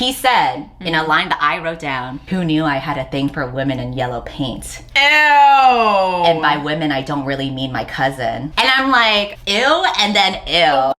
He said in a line that I wrote down, "Who knew I had a thing for women in yellow paint?" Ew. And by women, I don't really mean my cousin. And I'm like, ew, and then ew.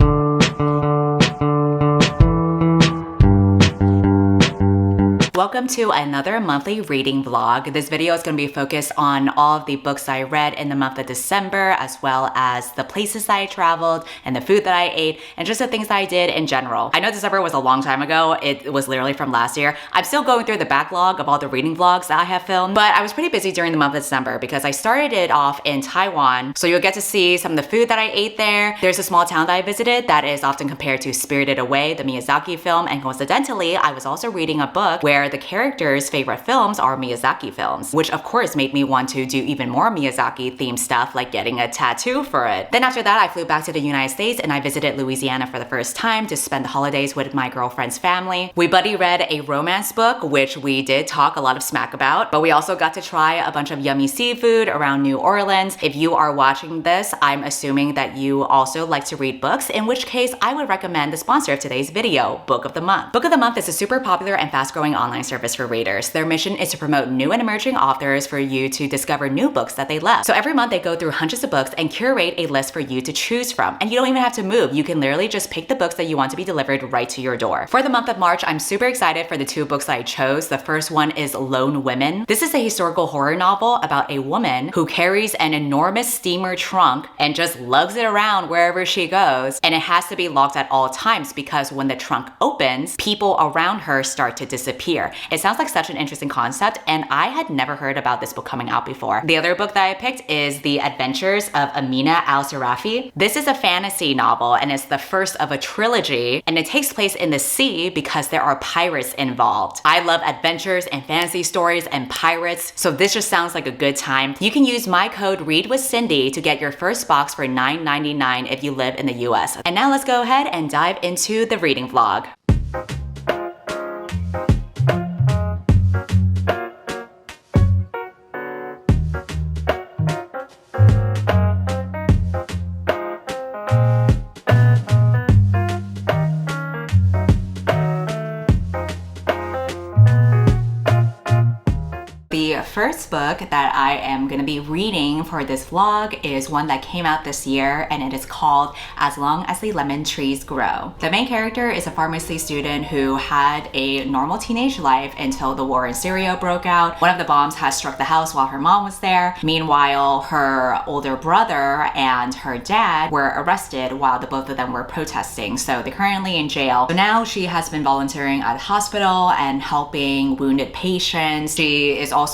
Welcome to another monthly reading vlog. This video is going to be focused on all of the books I read in the month of December, as well as the places that I traveled and the food that I ate and just the things that I did in general. I know December was a long time ago. It was literally from last year. I'm still going through the backlog of all the reading vlogs that I have filmed, but I was pretty busy during the month of December because I started it off in Taiwan. So you'll get to see some of the food that I ate there. There's a small town that I visited that is often compared to Spirited Away, the Miyazaki film, and coincidentally, I was also reading a book where the characters' favorite films are Miyazaki films, which of course made me want to do even more Miyazaki themed stuff like getting a tattoo for it. Then after that, I flew back to the United States and I visited Louisiana for the first time to spend the holidays with my girlfriend's family. We buddy read a romance book, which we did talk a lot of smack about, but we also got to try a bunch of yummy seafood around New Orleans. If you are watching this, I'm assuming that you also like to read books, in which case I would recommend the sponsor of today's video, Book of the Month. Book of the Month is a super popular and fast-growing online service for readers. Their mission is to promote new and emerging authors for you to discover new books that they love. So every month they go through hundreds of books and curate a list for you to choose from. And you don't even have to move. You can literally just pick the books that you want to be delivered right to your door. For the month of March, I'm super excited for the two books that I chose. The first one is Lone Women. This is a historical horror novel about a woman who carries an enormous steamer trunk and just lugs it around wherever she goes. And it has to be locked at all times because when the trunk opens, people around her start to disappear. It sounds like such an interesting concept, and I had never heard about this book coming out before. The other book that I picked is The Adventures of Amina al-Sirafi. This is a fantasy novel, and it's the first of a trilogy, and it takes place in the sea because there are pirates involved. I love adventures and fantasy stories and pirates, so this just sounds like a good time. You can use my code READWithCindy to get your first box for $9.99 if you live in the US. And now let's go ahead and dive into the reading vlog. The first book that I am going to be reading for this vlog is one that came out this year, and it is called As Long as the Lemon Trees Grow. The main character is a pharmacy student who had a normal teenage life until the war in Syria broke out. One of the bombs had struck the house while her mom was there. Meanwhile, her older brother and her dad were arrested while the both of them were protesting, so they're currently in jail. So now she has been volunteering at a hospital and helping wounded patients. She is also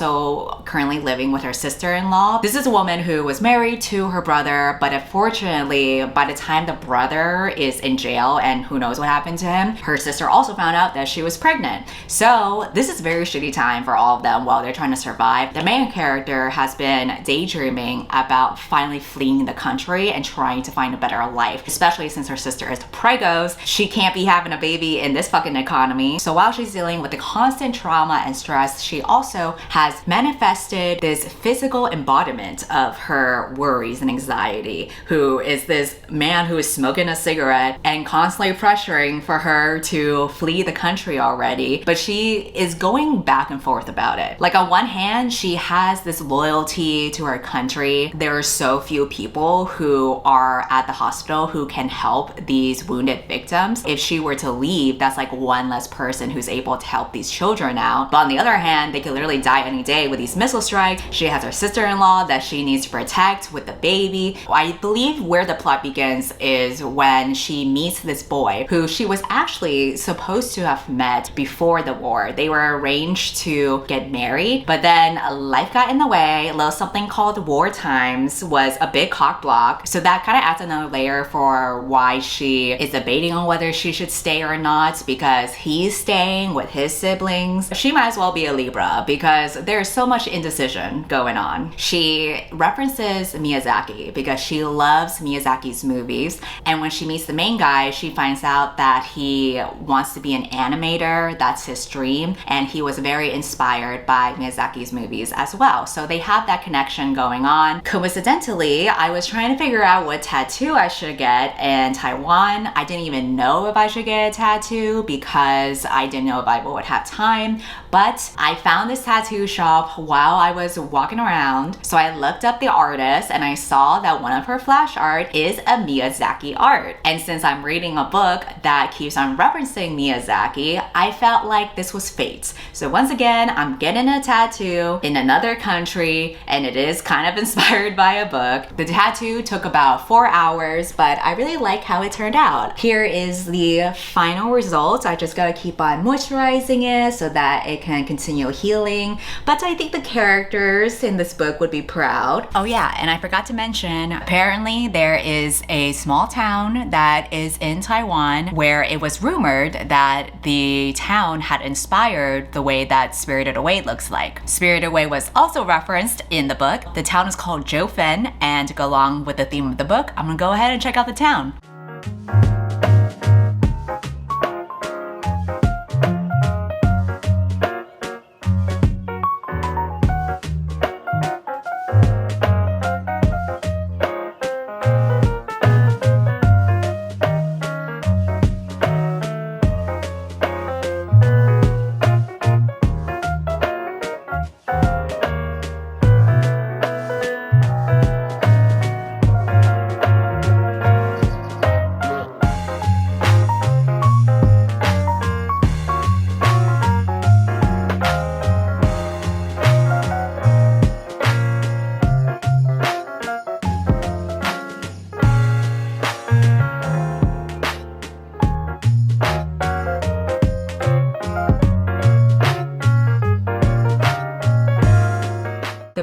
currently living with her sister-in-law. This is a woman who was married to her brother, but unfortunately, by the time the brother is in jail and who knows what happened to him, her sister also found out that she was pregnant. So this is a very shitty time for all of them while they're trying to survive. The main character has been daydreaming about finally fleeing the country and trying to find a better life, especially since her sister is pregos. She can't be having a baby in this fucking economy. So while she's dealing with the constant trauma and stress, she also has manifested this physical embodiment of her worries and anxiety, who is this man who is smoking a cigarette and constantly pressuring for her to flee the country already, but she is going back and forth about it. Like, on one hand, she has this loyalty to her country. There are so few people who are at the hospital who can help these wounded victims. If she were to leave, that's like one less person who's able to help these children out. But on the other hand, they could literally die any day with these missile strikes. She has her sister-in-law that she needs to protect with the baby. I believe where the plot begins is when she meets this boy who she was actually supposed to have met before the war. They were arranged to get married, but then life got in the way. A little something called war times was a big cock block. So that kind of adds another layer for why she is debating on whether she should stay or not, because he's staying with his siblings. She might as well be a Libra because there's so much indecision going on. She references Miyazaki because she loves Miyazaki's movies, and when she meets the main guy, she finds out that he wants to be an animator. That's his dream, and he was very inspired by Miyazaki's movies as well. So they have that connection going on. Coincidentally, I was trying to figure out what tattoo I should get in Taiwan. I didn't even know if I should get a tattoo because I didn't know if I would have time, but I found this tattoo shop while I was walking around. So I looked up the artist and I saw that one of her flash art is a Miyazaki art. And since I'm reading a book that keeps on referencing Miyazaki, I felt like this was fate. So once again, I'm getting a tattoo in another country, and it is kind of inspired by a book. The tattoo took about 4 hours, but I really like how it turned out. Here is the final result. I just gotta keep on moisturizing it so that it can continue healing. But I think the characters in this book would be proud. Oh yeah, and I forgot to mention, apparently there is a small town that is in Taiwan where it was rumored that the town had inspired the way that Spirited Away looks like. Spirited Away was also referenced in the book. The town is called Zhoufen, and to go along with the theme of the book, I'm gonna go ahead and check out the town.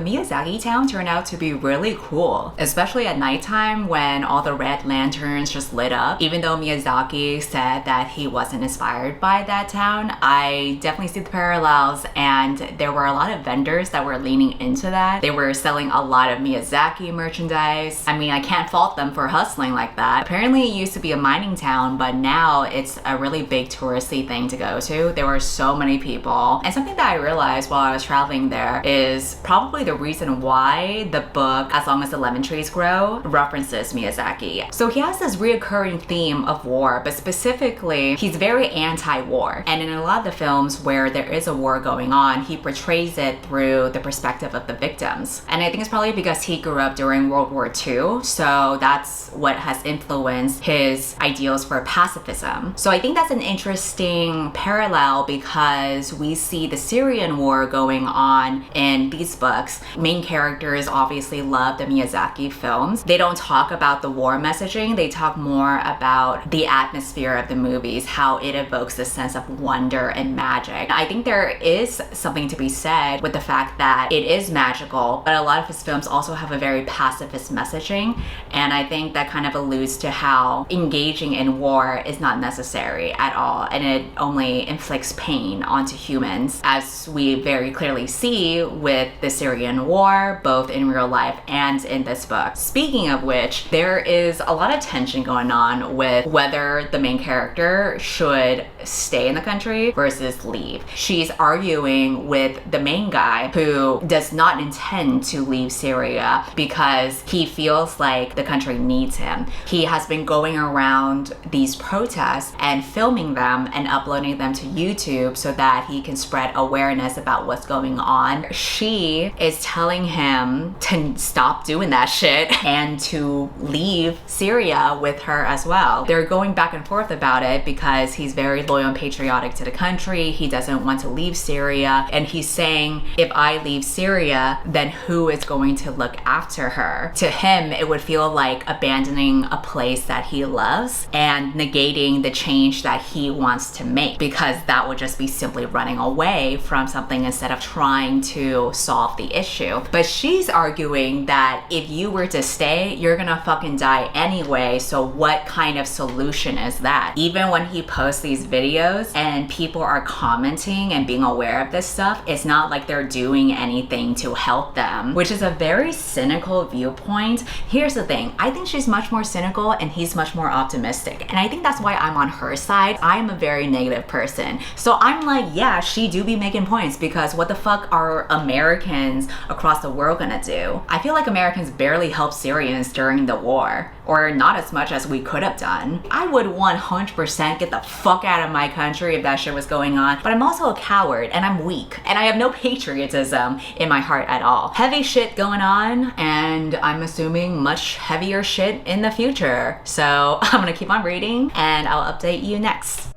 Miyazaki town turned out to be really cool, especially at nighttime when all the red lanterns just lit up. Even though Miyazaki said that he wasn't inspired by that town, I definitely see the parallels, and there were a lot of vendors that were leaning into that. They were selling a lot of Miyazaki merchandise. I mean, I can't fault them for hustling like that. Apparently it used to be a mining town, but now it's a really big touristy thing to go to. There were so many people. And something that I realized while I was traveling there is probably the reason why the book As Long as the Lemon Trees Grow references Miyazaki. So he has this reoccurring theme of war, but specifically he's very anti-war, and in a lot of the films where there is a war going on, he portrays it through the perspective of the victims. And I think it's probably because he grew up during World War II, so that's what has influenced his ideals for pacifism. So I think that's an interesting parallel because we see the Syrian war going on in these books. Main characters obviously love the Miyazaki films. They don't talk about the war messaging, they talk more about the atmosphere of the movies, how it evokes this sense of wonder and magic. I think there is something to be said with the fact that it is magical, but a lot of his films also have a very pacifist messaging, and I think that kind of alludes to how engaging in war is not necessary at all, and it only inflicts pain onto humans, as we very clearly see with the Syrian war, both in real life and in this book. Speaking of which, there is a lot of tension going on with whether the main character should stay in the country versus leave. She's arguing with the main guy who does not intend to leave Syria because he feels like the country needs him. He has been going around these protests and filming them and uploading them to YouTube so that he can spread awareness about what's going on. She is telling him to stop doing that shit and to leave Syria with her as well. They're going back and forth about it because he's very loyal and patriotic to the country. He doesn't want to leave Syria, and he's saying, if I leave Syria, then who is going to look after her? To him, it would feel like abandoning a place that he loves and negating the change that he wants to make, because that would just be simply running away from something instead of trying to solve the issue. issue. But she's arguing that if you were to stay, you're gonna fucking die anyway, so what kind of solution is that? Even when he posts these videos and people are commenting and being aware of this stuff, it's not like they're doing anything to help them, which is a very cynical viewpoint. Here's the thing, I think she's much more cynical and he's much more optimistic. And I think that's why I'm on her side. I am a very negative person. So I'm like, yeah, she do be making points, because what the fuck are Americans across the world gonna do? I feel like Americans barely helped Syrians during the war, or not as much as we could have done. I would 100% get the fuck out of my country if that shit was going on, but I'm also a coward and I'm weak and I have no patriotism in my heart at all. Heavy shit going on, and I'm assuming much heavier shit in the future. So I'm gonna keep on reading and I'll update you next.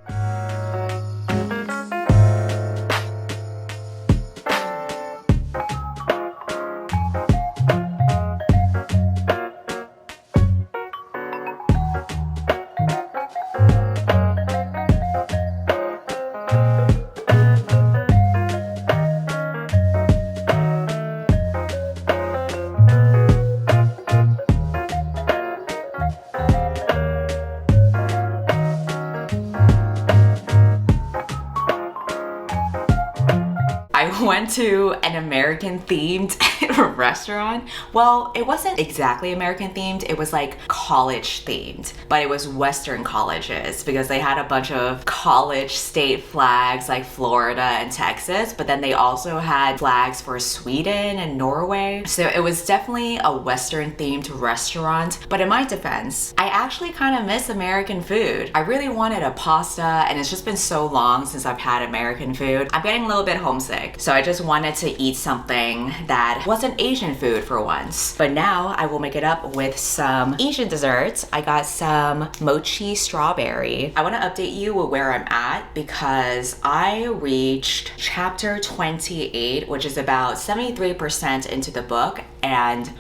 I went to an American themed restaurant. Well, it wasn't exactly American themed, it was like college themed, but it was Western colleges because they had a bunch of college state flags like Florida and Texas, but then they also had flags for Sweden and Norway. So it was definitely a Western themed restaurant. But in my defense, I actually kind of miss American food. I really wanted a pasta, and it's just been so long since I've had American food. I'm getting a little bit homesick. So I just wanted to eat something that wasn't Asian food for once. But now I will make it up with some Asian desserts. I got some mochi strawberry. I want to update you with where I'm at because I reached chapter 28, which is about 73% into the book, and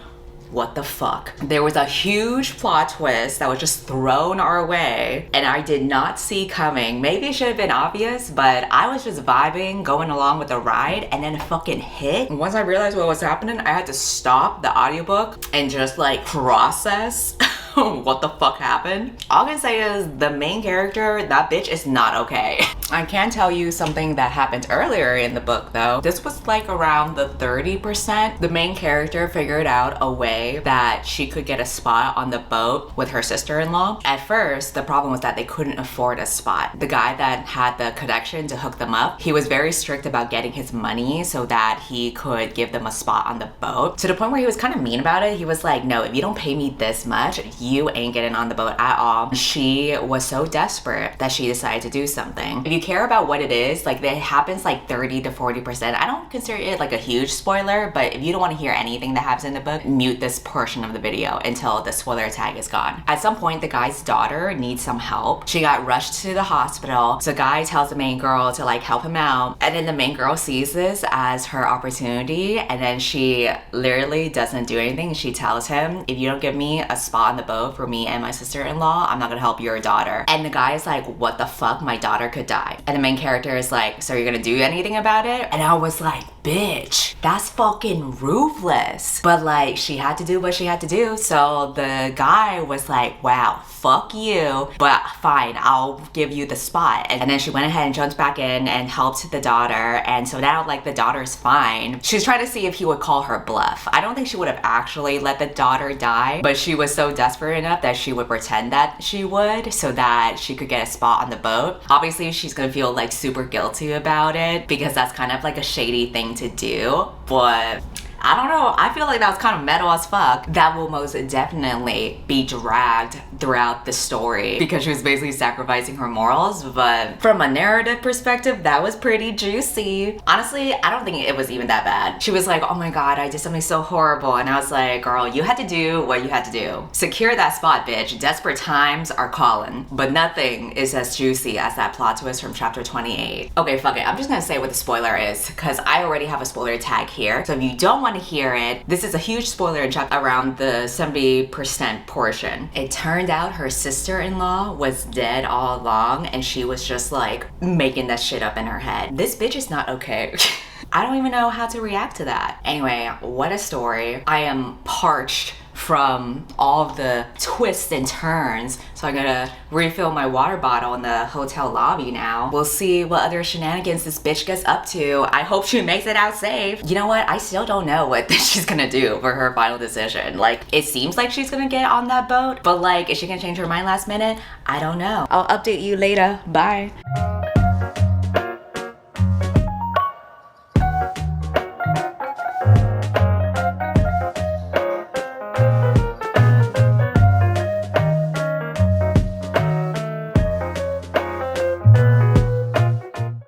what the fuck? There was a huge plot twist that was just thrown our way and I did not see coming. Maybe it should have been obvious, but I was just vibing, going along with the ride, and then it fucking hit. And once I realized what was happening, I had to stop the audiobook and just like process what the fuck happened. All I can say is the main character, that bitch is not okay. I can tell you something that happened earlier in the book though. This was like around the 30%. The main character figured out a way that she could get a spot on the boat with her sister-in-law. At first, the problem was that they couldn't afford a spot. The guy that had the connection to hook them up, he was very strict about getting his money so that he could give them a spot on the boat, to the point where he was kind of mean about it. He was like, no, if you don't pay me this much, you ain't getting on the boat at all. She was so desperate that she decided to do something. If you care about what it is, like it happens like 30 to 40%. I don't consider it like a huge spoiler, but if you don't want to hear anything that happens in the book, mute this portion of the video until the spoiler tag is gone. At some point, the guy's daughter needs some help. She got rushed to the hospital. So the guy tells the main girl to like help him out. And then the main girl sees this as her opportunity. And then she literally doesn't do anything. She tells him, if you don't give me a spot on the boat for me and my sister-in-law, I'm not gonna help your daughter. And the guy is like, what the fuck? My daughter could die. And the main character is like, so you're gonna do anything about it? And I was like, bitch, that's fucking ruthless. But like, she had to do what she had to do. So the guy was like, wow, fuck you, but fine, I'll give you the spot. And then she went ahead and jumped back in and helped the daughter. And so now like the daughter's fine. She was trying to see if he would call her bluff. I don't think she would have actually let the daughter die, but she was so desperate enough that she would pretend that she would so that she could get a spot on the boat. Obviously, she's gonna feel like super guilty about it because that's kind of like a shady thing to do, but I don't know, I feel like that was kind of metal as fuck. That will most definitely be dragged throughout the story because she was basically sacrificing her morals, but from a narrative perspective, that was pretty juicy. Honestly, I don't think it was even that bad. She was like, oh my god, I did something so horrible, and I was like, girl, you had to do what you had to do. Secure that spot, bitch. Desperate times are calling, but nothing is as juicy as that plot twist from chapter 28. Okay, fuck it, I'm just gonna say what the spoiler is because I already have a spoiler tag here, so if you don't want want to hear it. This is a huge spoiler chunk around the 70% portion. It turned out her sister-in-law was dead all along and she was just like making that shit up in her head. This bitch is not okay. I don't even know how to react to that. Anyway, what a story. I am parched from all of the twists and turns, so I gotta refill my water bottle in the hotel lobby now. We'll see what other shenanigans this bitch gets up to. I hope she makes it out safe. You know what? I still don't know what she's gonna do for her final decision. Like, it seems like she's gonna get on that boat, but like, is she gonna change her mind last minute? I don't know. I'll update you later. Bye.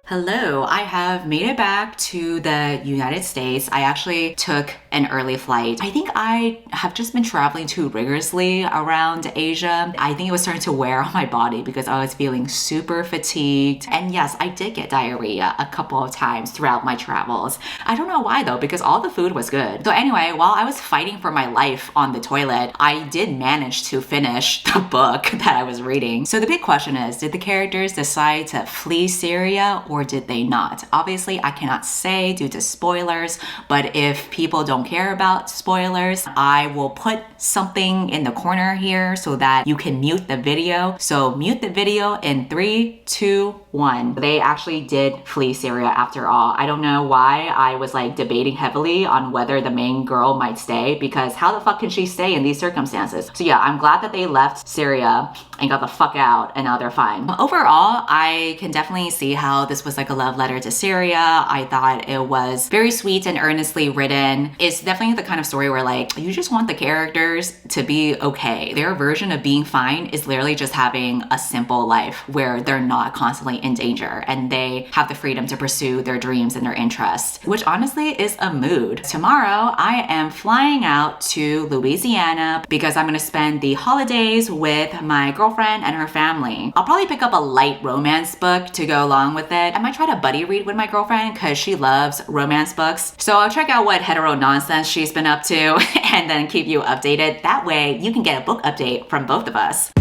Hello, I have made it back to the United States. I actually took an early flight. I think I have just been traveling too rigorously around Asia. I think it was starting to wear on my body because I was feeling super fatigued. And yes, I did get diarrhea a couple of times throughout my travels. I don't know why though, because all the food was good. So anyway, while I was fighting for my life on the toilet, I did manage to finish the book that I was reading. So the big question is, did the characters decide to flee Syria or did they not? Obviously, I cannot say due to spoilers, but if people don't care about spoilers, I will put something in the corner here so that you can mute the video. So mute the video in 3, 2, 1. They actually did flee Syria after all. I don't know why I was like debating heavily on whether the main girl might stay, because how the fuck can she stay in these circumstances? So yeah, I'm glad that they left Syria and got the fuck out and now they're fine. Overall, I can definitely see how this was like a love letter to Syria. I thought it was very sweet and earnestly written. It's definitely the kind of story where like, you just want the characters to be okay. Their version of being fine is literally just having a simple life where they're not constantly in danger and they have the freedom to pursue their dreams and their interests, which honestly is a mood. Tomorrow, I am flying out to Louisiana because I'm gonna spend the holidays with my girlfriend and her family. I'll probably pick up a light romance book to go along with it. I might try to buddy read with my girlfriend because she loves romance books. So I'll check out what hetero nonsense she's been up to and then keep you updated. That way you can get a book update from both of us.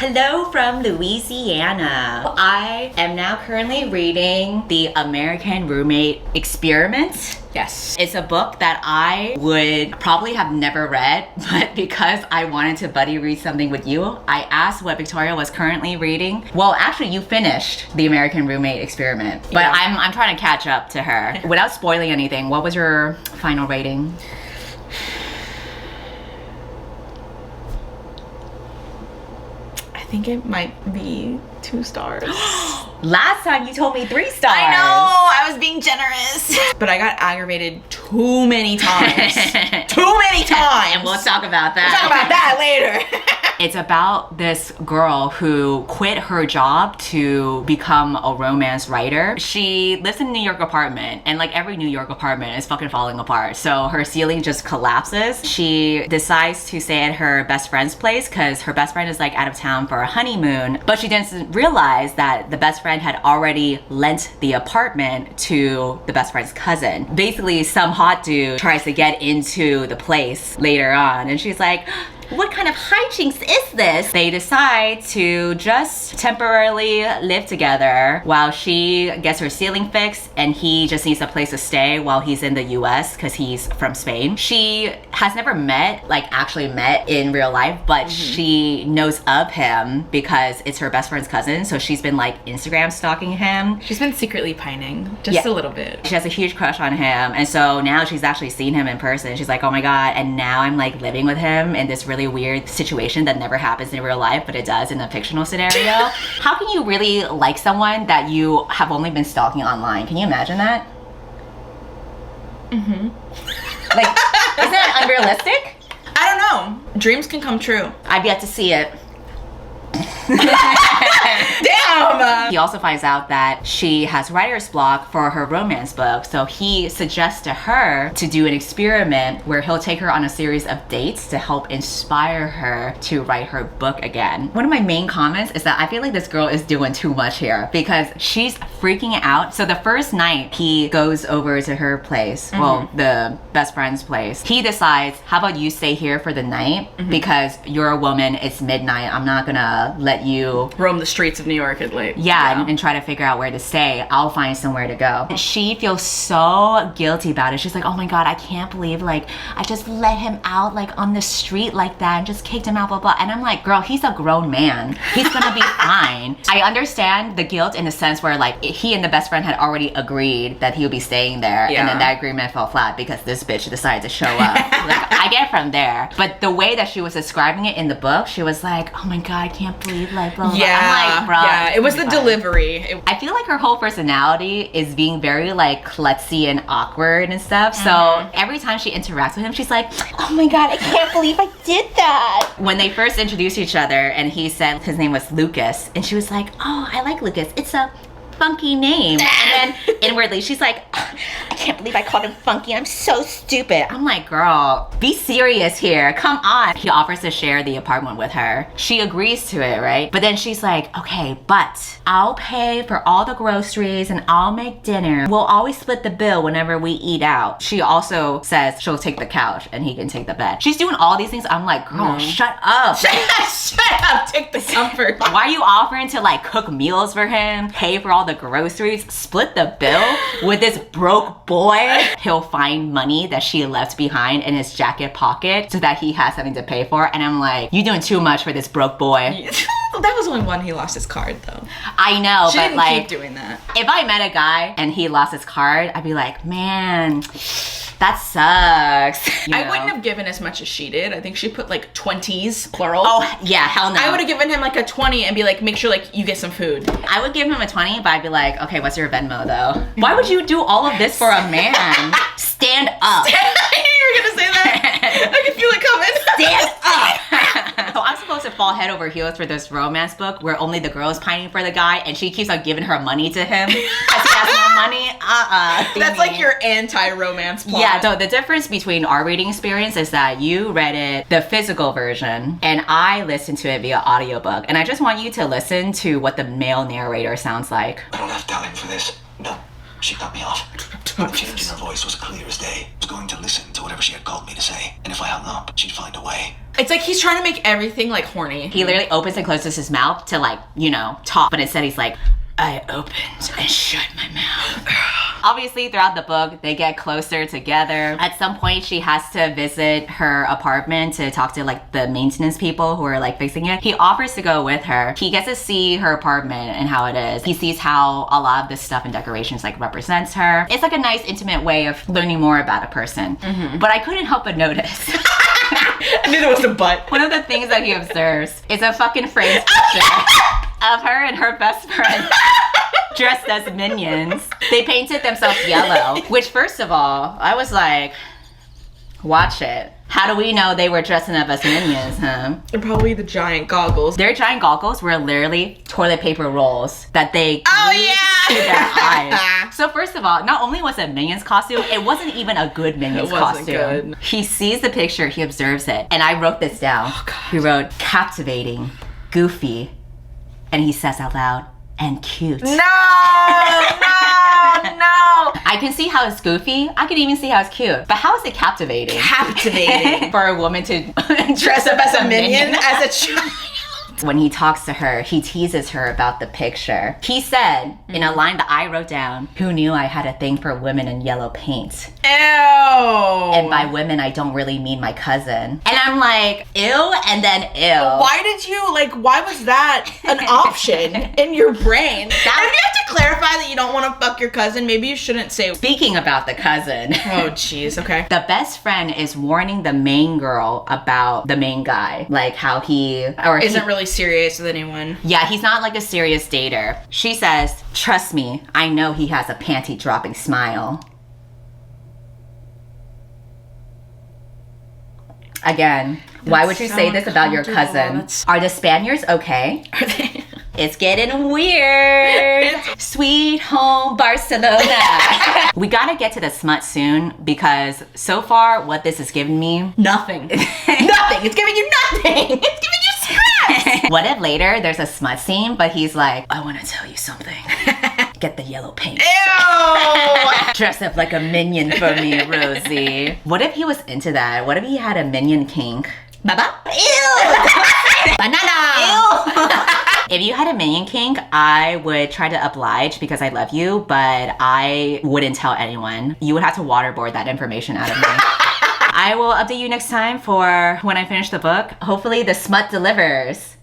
Hello from Louisiana. I am now currently reading The American Roommate Experiment. Yes. It's a book that I would probably have never read, but because I wanted to buddy read something with you, I asked what Victoria was currently reading. Well, actually you finished The American Roommate Experiment, but yeah. I'm trying to catch up to her. Without spoiling anything, what was your final rating? I think it might be 2 stars. Last time you told me 3 stars. I know, I was being generous. But I got aggravated too many times. Too many times. And we'll talk about that. We'll talk about that later. It's about this girl who quit her job to become a romance writer. She lives in a New York apartment, and like every New York apartment is fucking falling apart. So her ceiling just collapses. She decides to stay at her best friend's place because her best friend is like out of town for a honeymoon, but she didn't realize that the best friend had already lent the apartment to the best friend's cousin. Basically, some hot dude tries to get into the place later on, and she's like, what kind of hijinks is this? They decide to just temporarily live together while she gets her ceiling fixed and he just needs a place to stay while he's in the US because he's from Spain. She has never actually met in real life, but she knows of him because it's her best friend's cousin. So she's been like Instagram stalking him. She's been secretly pining just a little bit. She has a huge crush on him, and so now she's actually seen him in person. She's like, oh my god, and now I'm like living with him in this really weird situation that never happens in real life, but it does in a fictional scenario. How can you really like someone that you have only been stalking online? Can you imagine that? Like, isn't that unrealistic? I don't know. Dreams can come true. I've yet to see it. Damn! He also finds out that she has writer's block for her romance book, so he suggests to her to do an experiment where he'll take her on a series of dates to help inspire her to write her book again. One of my main comments is that I feel like this girl is doing too much here because she's freaking out. So the first night he goes over to her place, well, the best friend's place, he decides, how about you stay here for the night because you're a woman, it's midnight, I'm not gonna let you roam the streets of New York at late. Yeah, and try to figure out where to stay. I'll find somewhere to go. She feels so guilty about it. She's like, oh my god, I can't believe like I just let him out like on the street like that and just kicked him out, blah blah. And I'm like, girl, he's a grown man. He's gonna be fine. I understand the guilt in the sense where like he and the best friend had already agreed that he would be staying there, and then that agreement fell flat because this bitch decided to show up. Like, I get from there, but the way that she was describing it in the book, she was like, oh my god, I can't believe like blah blah. I'm like, bro, yeah, it was the delivery. I feel like her whole personality is being very like klutzy and awkward and stuff. So every time she interacts with him, she's like, oh my god, I can't believe I did that. When they first introduced each other and he said his name was Lucas, and she was like, oh, I like Lucas. It's a funky name. And then inwardly she's like, I can't believe I called him funky. I'm so stupid. I'm like, girl, be serious here. Come on. He offers to share the apartment with her. She agrees to it, right? But then she's like, okay, but I'll pay for all the groceries and I'll make dinner. We'll always split the bill whenever we eat out. She also says she'll take the couch and he can take the bed. She's doing all these things. I'm like, girl, shut up. Shut up. Take the comfort. Why are you offering to like cook meals for him, pay for all the groceries, split the bill with this broke boy? He'll find money that she left behind in his jacket pocket so that he has something to pay for. And I'm like, you doing too much for this broke boy. That was only one he lost his card though. I know, she but didn't like keep doing that. If I met a guy and he lost his card, I'd be like, man, that sucks. You I know? wouldn't have given as much as she did. I think she put like 20s, plural. Oh yeah, hell no. I would have given him like a 20 and be like, make sure like you get some food. I would give him a 20, but I'd be like, okay, what's your Venmo though? Why would you do all of this for a man? Stand up. I knew you were gonna say that. I could feel it coming. Stand up. So I'm supposed to fall head over heels for this romance book where only the girl is pining for the guy and she keeps on giving her money to him because he has no money. That's like your anti-romance plot. Yeah, so the difference between our reading experience is that you read it, the physical version, and I listened to it via audiobook. And I just want you to listen to what the male narrator sounds like. I don't have talent for this. No, she cut me off. The change in her voice was clear as day. I was going to listen to whatever she had called me to say. And if I hung up, she'd find a way. It's like he's trying to make everything like horny. He literally opens and closes his mouth to like, you know, talk. But instead he's like, I opened and shut my mouth. Obviously, throughout the book, they get closer together. At some point, she has to visit her apartment to talk to like the maintenance people who are like fixing it. He offers to go with her. He gets to see her apartment and how it is. He sees how a lot of this stuff and decorations like represents her. It's like a nice, intimate way of learning more about a person. But I couldn't help but notice. I knew there was a but. One of the things that he observes is a fucking framed picture of her and her best friend dressed as minions. They painted themselves yellow, which first of all, I was like, watch it. How do we know they were dressing up as minions, huh? They're probably the giant goggles. Their giant goggles were literally toilet paper rolls that they glued to their eyes. So first of all, not only was it a Minions costume, it wasn't even a good Minions costume. Good. He sees the picture, he observes it, and I wrote this down. He wrote, captivating, goofy, and he says out loud, and cute. No! I can see how it's goofy. I can even see how it's cute. But how is it captivating? Captivating. For a woman to Dress up as a minion as a child. When he talks to her, he teases her about the picture. He said, in a line that I wrote down, "Who knew I had a thing for women in yellow paint?" Ew. And by women, I don't really mean my cousin. And I'm like, ew, and then ew. Why did you, like, why was that an option in your brain? If you have to clarify that you don't want to fuck your cousin, maybe you shouldn't say. Speaking about the cousin. Oh, jeez, okay. The best friend is warning the main girl about the main guy. Like how he... or Isn't really serious with anyone. Yeah, he's not like a serious dater. She says, "Trust me, I know he has a panty-dropping smile." Again, why would you so say this about your uncomfortable. cousin? That's- Are the Spaniards okay? Are they? It's getting weird. Sweet home Barcelona. We gotta get to the smut soon because so far what this is giving me... Nothing. Nothing. It's giving you nothing. It's giving you stress. What if later there's a smut scene, but he's like, "I want to tell you something. Get the yellow paint. Ew. Dress up like a minion for me, Rosie." What if he was into that? What if he had a minion kink? Baba. Ew! Banana. Ew! If you had a minion kink, I would try to oblige because I love you, but I wouldn't tell anyone. You would have to waterboard that information out of me. I will update you next time for when I finish the book. Hopefully the smut delivers.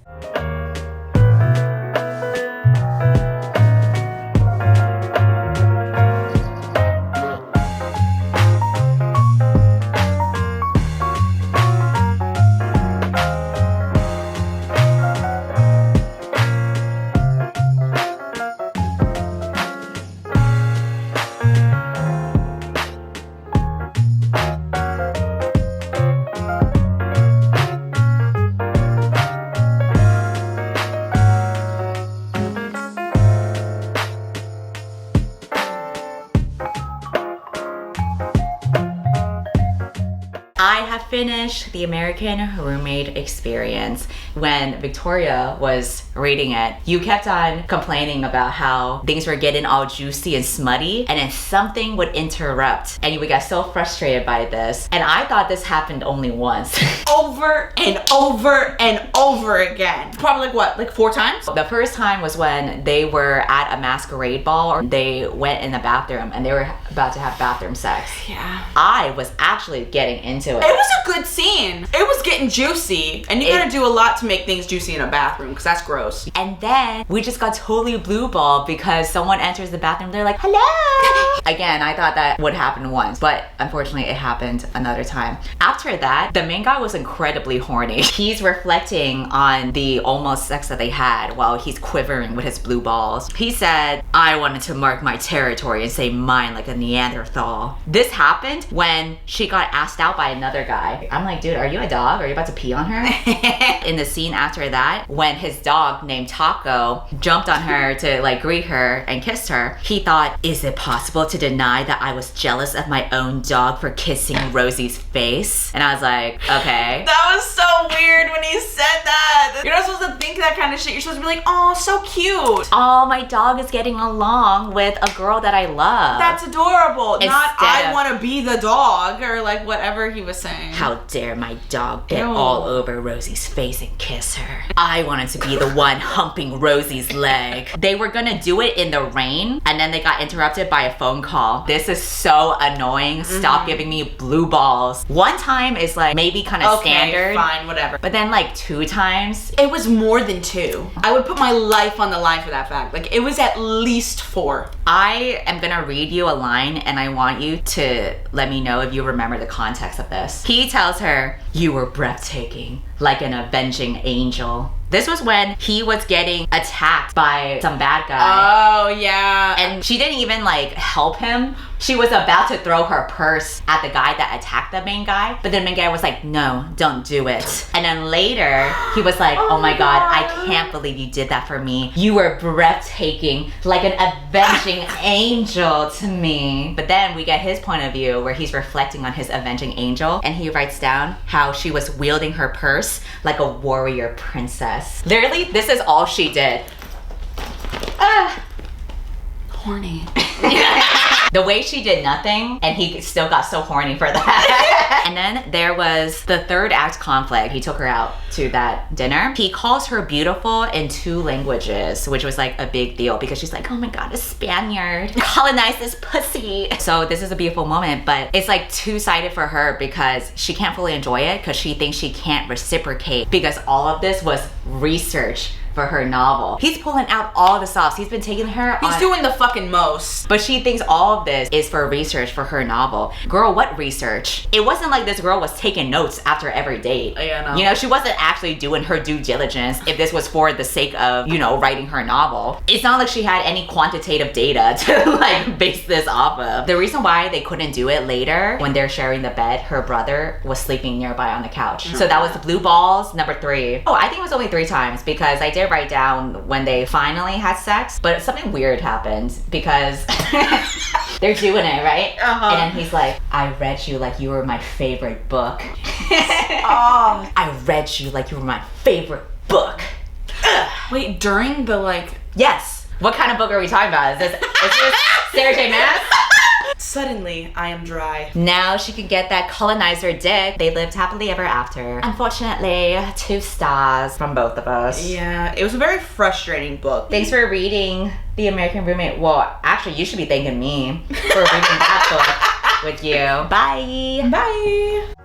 I have finished The American Roommate Experience. When Victoria was reading it, you kept on complaining about how things were getting all juicy and smutty, and then something would interrupt, and you would get so frustrated by this. And I thought this happened only once. Over and over and over again. Probably like what, like 4 times? The first time was when they were at a masquerade ball, or they went in the bathroom and they were about to have bathroom sex. Yeah. I was actually getting into it. It was a good scene. It was getting juicy. And you gotta do a lot to make things juicy in a bathroom, because that's gross. And then we just got totally blue balled because someone enters the bathroom, they're like, "Hello!" Again, I thought that would happen once, but unfortunately it happened another time. After that, the main guy was incredibly horny. He's reflecting on the almost sex that they had while he's quivering with his blue balls. He said, "I wanted to mark my territory and say mine like a Neanderthal." This happened when she got asked out by another guy. I'm like, dude, are you a dog? Are you about to pee on her? In the scene after that, when his dog named Taco jumped on her to like greet her and kissed her, he thought, "Is it possible to deny that I was jealous of my own dog for kissing Rosie's face?" And I was like, okay. That was so weird when he said that. You're not supposed to think that kind of shit. You're supposed to be like, "Oh, so cute. Oh, my dog is getting along with a girl that I love. That's adorable." Not, Instead "I of- want to be the dog," or like whatever he was saying. How dare my dog get Ew. all over Rosie's face and kiss her. I wanted to be the one humping Rosie's leg. They were gonna do it in the rain, and then they got interrupted by a phone call. This is so annoying. Stop giving me blue balls. One time is like maybe kind of Okay, standard. fine, whatever. But then like 2 times, It was more than 2. I would put my life on the line for that fact. Like, it was at least 4. I am gonna read you a line and I want you to let me know if you remember the context of this. He tells her, "You were breathtaking, like an avenging angel." This was when he was getting attacked by some bad guy. Oh, yeah. And she didn't even like help him. She was about to throw her purse at the guy that attacked the main guy. But the main guy was like, "No, don't do it." And then later, he was like, "Oh my God, I can't believe you did that for me. You were breathtaking, like an avenging angel to me." But then we get his point of view where he's reflecting on his avenging angel. And he writes down how she was wielding her purse like a warrior princess. Literally, this is all she did. Horny. The way she did nothing, and he still got so horny for that. And then there was the third act conflict. He took her out to that dinner. He calls her beautiful in 2 languages, which was like a big deal because she's like, oh my God, a Spaniard colonized this pussy. So this is a beautiful moment, but it's like two-sided for her because she can't fully enjoy it because she thinks she can't reciprocate because all of this was research for her novel. He's pulling out all the stops. He's been taking her He's doing the fucking most. But she thinks all of this is for research for her novel. Girl, what research? It wasn't like this girl was taking notes after every date. Yeah, no. You know, she wasn't actually doing her due diligence if this was for the sake of, you know, writing her novel. It's not like she had any quantitative data to like base this off of. The reason why they couldn't do it later, when they're sharing the bed, her brother was sleeping nearby on the couch. So that was the blue balls, number 3. Oh, I think it was only 3 times because I did write down when they finally had sex, but something weird happened because they're doing it, right? And then he's like, I read you like you were my favorite book. Oh. I read you like you were my favorite book. Wait, during the like... Yes. What kind of book are we talking about? Is this Sarah J. Maas? Suddenly, I am dry. Now she can get that colonizer dick. They lived happily ever after. Unfortunately, 2 stars from both of us. Yeah, it was a very frustrating book. Thanks for reading The American Roommate. Well, actually, you should be thanking me for reading that book with you. Bye. Bye.